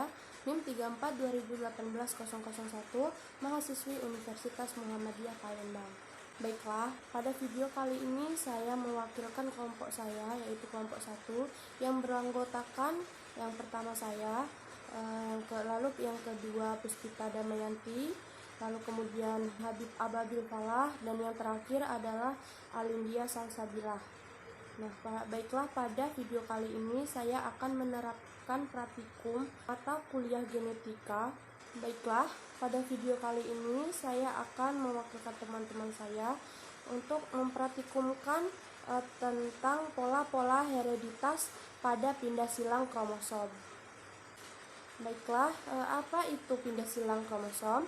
saya, NIM 34 2018 001, mahasiswi Universitas Muhammadiyah Palembang. Baiklah, pada video kali ini saya mewakilkan kelompok saya, yaitu kelompok 1, yang beranggotakan yang pertama saya, lalu yang kedua Puspita Damayanti, lalu kemudian Habib Ababil Falah, dan yang terakhir adalah Alindia Salsabilah. Nah, baiklah, pada video kali ini saya akan menerapkan praktikum atau kuliah genetika. Baiklah, pada video kali ini saya akan mewakilkan teman-teman saya untuk mempraktikumkan tentang pola-pola hereditas pada pindah silang kromosom. Baiklah, apa itu pindah silang kromosom?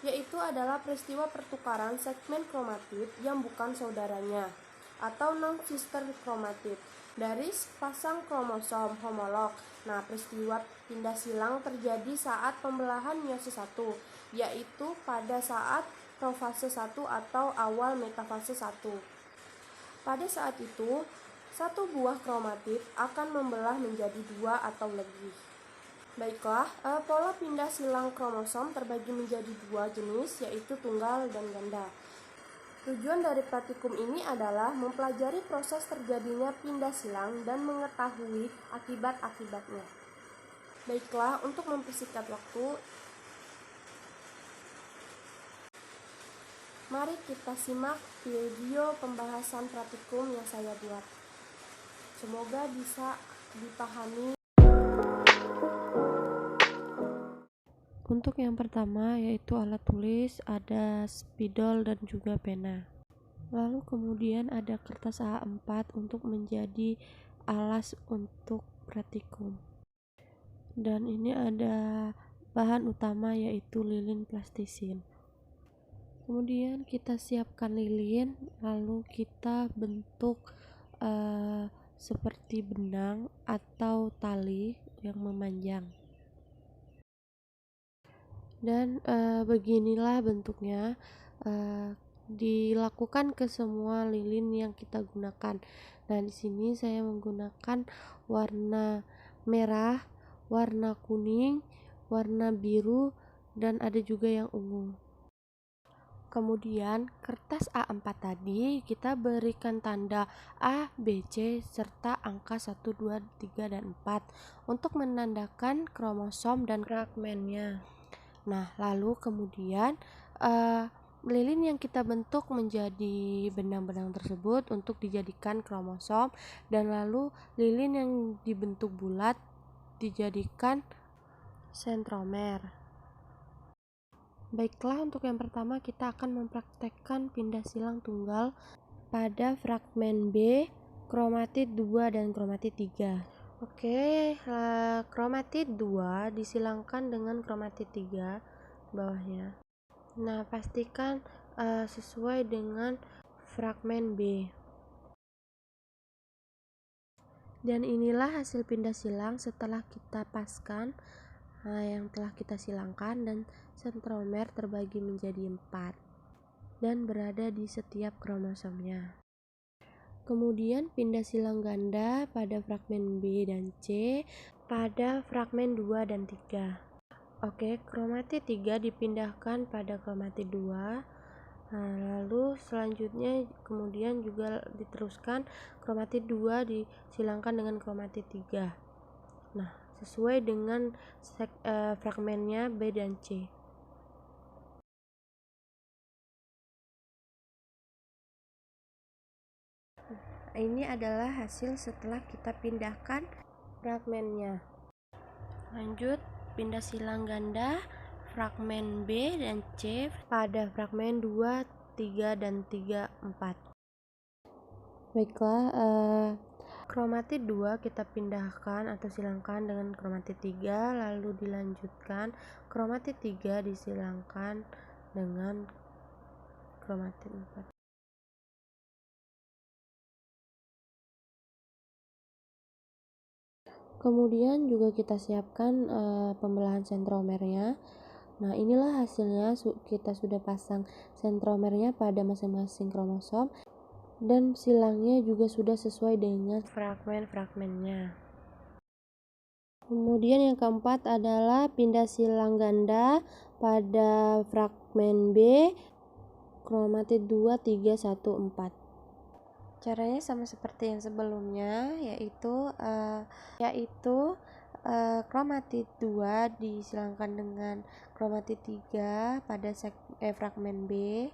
Yaitu adalah peristiwa pertukaran segmen kromatid yang bukan saudaranya atau non-sister kromatid dari pasang kromosom homolog. Nah, peristiwa pindah silang terjadi saat pembelahan meiosis 1, yaitu pada saat profase 1 atau awal metafase 1. Pada saat itu, satu buah kromatid akan membelah menjadi 2 atau lebih. Baiklah, pola pindah silang kromosom terbagi menjadi 2 jenis, yaitu tunggal dan ganda. Tujuan dari praktikum ini adalah mempelajari proses terjadinya pindah silang dan mengetahui akibat-akibatnya. Baiklah, untuk mempersingkat waktu, mari kita simak video pembahasan praktikum yang saya buat. Semoga bisa dipahami. Untuk yang pertama yaitu alat tulis, ada spidol dan juga pena. Lalu kemudian ada kertas A4 untuk menjadi alas untuk praktikum. Dan ini ada bahan utama yaitu lilin plastisin. Kemudian kita siapkan lilin, lalu kita bentuk seperti benang atau tali yang memanjang. Dan beginilah bentuknya, dilakukan ke semua lilin yang kita gunakan. Nah, di sini saya menggunakan warna merah, warna kuning, warna biru, dan ada juga yang ungu. Kemudian kertas A4 tadi kita berikan tanda A, B, C serta angka 1, 2, 3, dan 4 untuk menandakan kromosom dan fragmennya. Nah, lalu kemudian lilin yang kita bentuk menjadi benang-benang tersebut untuk dijadikan kromosom, dan lalu lilin yang dibentuk bulat dijadikan sentromer. Baiklah, untuk yang pertama kita akan mempraktekkan pindah silang tunggal pada fragmen B, kromatid 2 dan kromatid 3. Oke, kromatid 2 disilangkan dengan kromatid 3 bawahnya. Nah, pastikan sesuai dengan fragmen B. Dan inilah hasil pindah silang setelah kita paskan yang telah kita silangkan, dan sentromer terbagi menjadi 4 dan berada di setiap kromosomnya. Kemudian pindah silang ganda pada fragmen B dan C pada fragmen 2 dan 3. Oke, kromatid 3 dipindahkan pada kromatid 2. Lalu selanjutnya kemudian juga diteruskan kromatid 2 disilangkan dengan kromatid 3. Nah, sesuai dengan fragmennya B dan C. Ini adalah hasil setelah kita pindahkan fragmennya. Lanjut, pindah silang ganda fragmen B dan C pada fragmen 2, 3, dan 3, 4. Baiklah, kromatid 2 kita pindahkan atau silangkan dengan kromatid 3, lalu dilanjutkan kromatid 3 disilangkan dengan kromatid 4. Kemudian juga kita siapkan pembelahan sentromernya. Nah, inilah hasilnya, kita sudah pasang sentromernya pada masing-masing kromosom, dan silangnya juga sudah sesuai dengan fragmen-fragmennya. Kemudian yang keempat adalah pindah silang ganda pada fragmen B, kromatid 2, 3, 1, 4. Caranya sama seperti yang sebelumnya, yaitu kromatid 2 disilangkan dengan kromatid 3 pada fragmen B.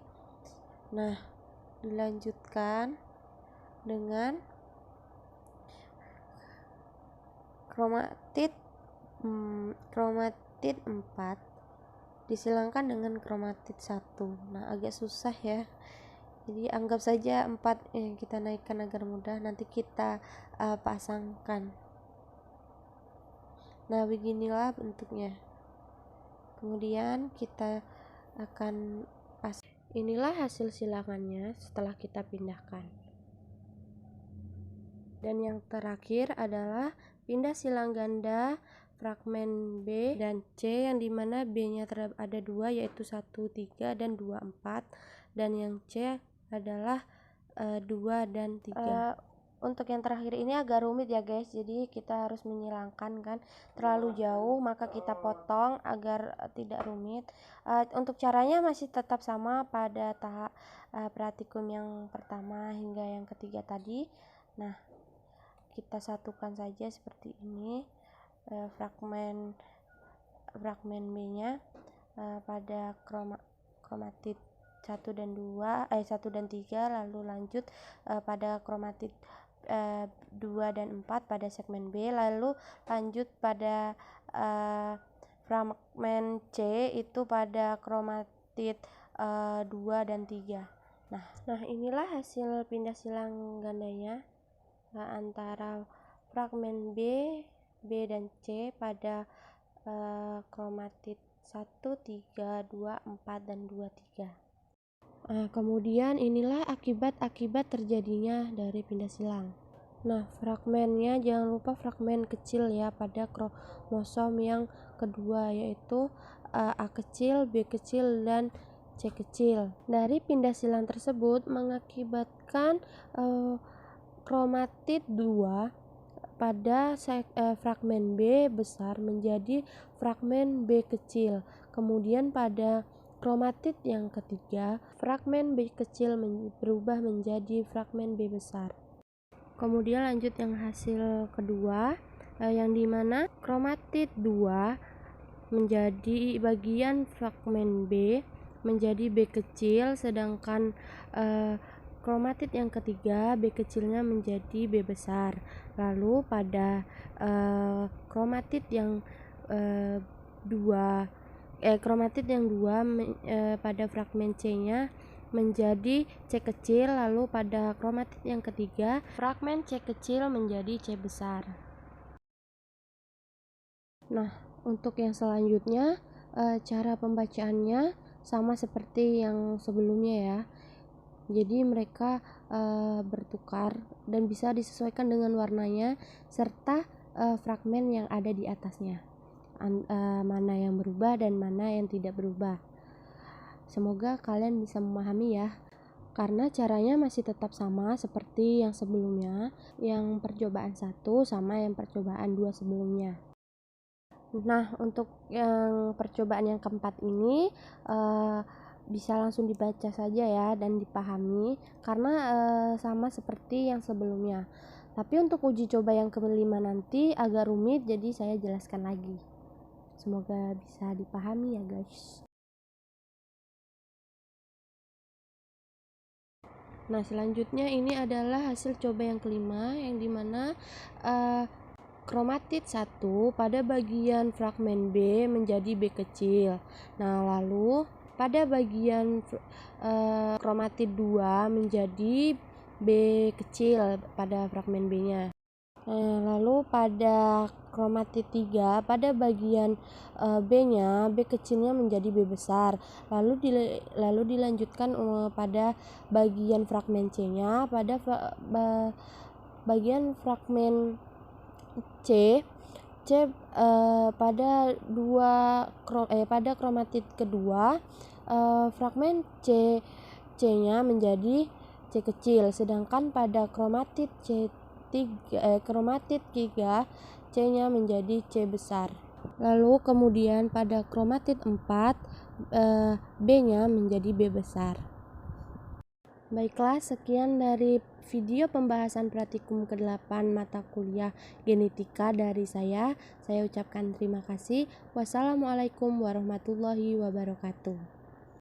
Nah, dilanjutkan dengan kromatid 4 disilangkan dengan kromatid 1. Nah, agak susah ya. Jadi anggap saja 4 kita naikkan agar mudah, nanti kita pasangkan. Nah, beginilah bentuknya. Kemudian kita akan inilah hasil silangannya setelah kita pindahkan. Dan yang terakhir adalah pindah silang ganda fragmen B dan C, yang dimana B-nya ada 2, yaitu 1, 3, dan 2, 4, dan yang C adalah 2 dan 3. Untuk yang terakhir ini agak rumit ya guys, jadi kita harus menyilangkan kan, terlalu jauh maka kita potong agar tidak rumit. Untuk caranya masih tetap sama pada tahap praktikum yang pertama hingga yang ketiga tadi. Nah, kita satukan saja seperti ini fragmen B-nya pada kromatid 1 dan 3, lalu lanjut pada kromatid 2 dan 4 pada segmen B, lalu lanjut pada fragmen C itu pada kromatid 2 dan 3. Nah, inilah hasil pindah silang gandanya antara fragmen B dan C pada kromatid 1, 3, 2, 4, dan 2, 3. Kemudian inilah akibat terjadinya dari pindah silang. Nah, fragmennya jangan lupa fragmen kecil ya pada kromosom yang kedua, yaitu A kecil, B kecil, dan C kecil. Dari pindah silang tersebut mengakibatkan kromatid 2 pada fragmen B besar menjadi fragmen B kecil. Kemudian pada kromatid yang ketiga, fragmen B kecil berubah menjadi fragmen B besar. Kemudian lanjut yang hasil kedua, yang dimana kromatid 2 menjadi bagian fragmen B menjadi B kecil, sedangkan kromatid yang ketiga B kecilnya menjadi B besar. Lalu pada kromatid yang dua pada fragmen C-nya menjadi C kecil, lalu pada kromatid yang ketiga fragmen C kecil menjadi C besar. Nah, untuk yang selanjutnya cara pembacaannya sama seperti yang sebelumnya ya. Jadi mereka bertukar dan bisa disesuaikan dengan warnanya serta fragmen yang ada di atasnya, mana yang berubah dan mana yang tidak berubah. Semoga kalian bisa memahami ya, karena caranya masih tetap sama seperti yang sebelumnya, yang percobaan 1 sama yang percobaan 2 sebelumnya. Nah, untuk yang percobaan yang keempat ini bisa langsung dibaca saja ya dan dipahami, karena sama seperti yang sebelumnya. Tapi untuk uji coba yang kelima nanti agak rumit, jadi saya jelaskan lagi. Semoga bisa dipahami ya guys. Nah, selanjutnya ini adalah hasil coba yang kelima, yang dimana kromatid 1 pada bagian fragmen B menjadi B kecil. Nah, lalu pada bagian kromatid 2 menjadi B kecil pada fragmen B-nya. Lalu pada kromatid 3 pada bagian B-nya, B kecilnya menjadi B besar. Lalu dilanjutkan pada bagian fragmen C-nya pada bagian fragmen C pada kromatid kedua fragmen C-nya menjadi C kecil, sedangkan pada kromatid kromatid 3 C-nya menjadi C besar. Lalu kemudian pada kromatid 4, B-nya menjadi B besar. Baiklah, sekian dari video pembahasan praktikum ke-8 mata kuliah genetika dari saya. Saya ucapkan terima kasih. Wassalamualaikum warahmatullahi wabarakatuh.